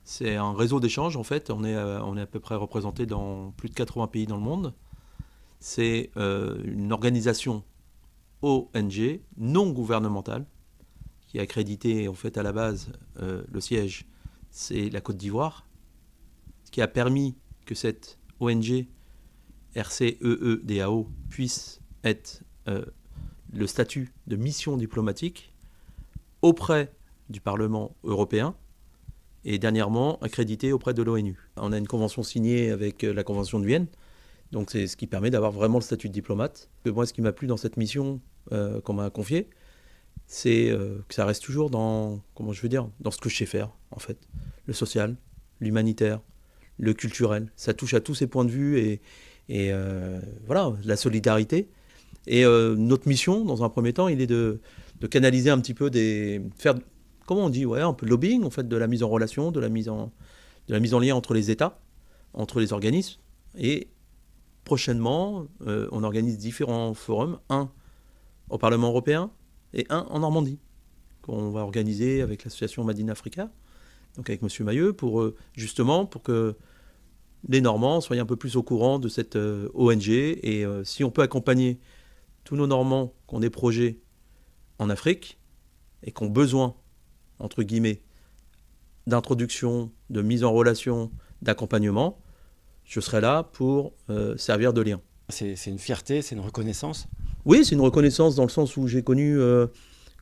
C'est un réseau d'échanges, en fait. On est à peu près représenté dans plus de 80 pays dans le monde. C'est une organisation ONG non gouvernementale qui est accréditée, en fait, à la base, le siège, c'est la Côte d'Ivoire, ce qui a permis que cette ONG RCEEDAO puisse être le statut de mission diplomatique auprès du Parlement européen et dernièrement accrédité auprès de l'ONU. On a une convention signée avec la Convention de Vienne, donc c'est ce qui permet d'avoir vraiment le statut de diplomate. Moi, ce qui m'a plu dans cette mission qu'on m'a confiée, c'est que ça reste toujours dans, comment je veux dire, dans ce que je sais faire, en fait. Le social, l'humanitaire, le culturel. Ça touche à tous ces points de vue et voilà, la solidarité. Et notre mission, dans un premier temps, il est de canaliser un petit peu faire, comment on dit, ouais, un peu de lobbying, en fait, de la mise en relation, de la mise en lien entre les États, entre les organismes. Et prochainement, on organise différents forums, un au Parlement européen et un en Normandie, qu'on va organiser avec l'association Madine Africa, donc avec M. Mailleux, justement pour que les Normands soient un peu plus au courant de cette ONG. Et si on peut accompagner tous nos Normands qui ont des projets en Afrique et qui ont besoin, entre guillemets, d'introduction, de mise en relation, d'accompagnement, je serai là pour servir de lien. C'est une fierté, c'est une reconnaissance. Oui, c'est une reconnaissance dans le sens où j'ai connu,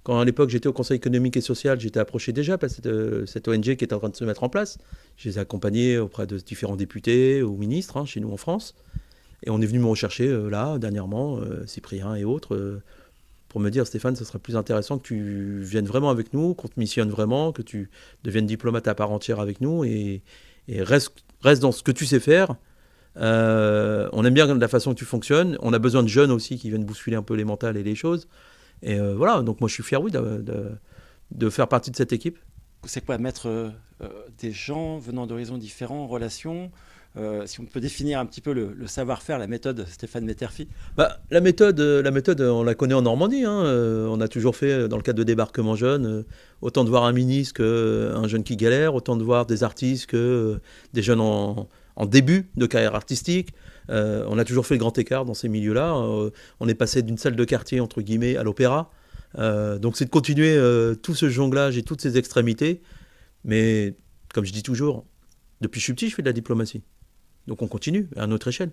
quand à l'époque j'étais au Conseil économique et social, j'étais approché déjà par cette ONG qui est en train de se mettre en place. Je les ai accompagnés auprès de différents députés ou ministres, chez nous en France. Et on est venu me rechercher là, dernièrement, Cyprien et autres, pour me dire, Stéphane, ce serait plus intéressant que tu viennes vraiment avec nous, qu'on te missionne vraiment, que tu deviennes diplomate à part entière avec nous et reste dans ce que tu sais faire. On aime bien la façon que tu fonctionnes. On a besoin de jeunes aussi qui viennent bousculer un peu les mentales et les choses. Et voilà, donc moi je suis fier, oui, de faire partie de cette équipe. C'est quoi mettre des gens venant d'horizons différents en relation si on peut définir un petit peu le savoir-faire, la méthode Stéphane Metterfi. La méthode, on la connaît en Normandie. On a toujours fait, dans le cadre de débarquement jeune, autant de voir un ministre qu'un jeune qui galère, autant de voir des artistes que des jeunes en début de carrière artistique. On a toujours fait le grand écart dans ces milieux-là. On est passé d'une salle de quartier, entre guillemets, à l'opéra. Donc c'est de continuer tout ce jonglage et toutes ces extrémités. Mais comme je dis toujours, depuis que je suis petit, je fais de la diplomatie. Donc on continue à notre échelle.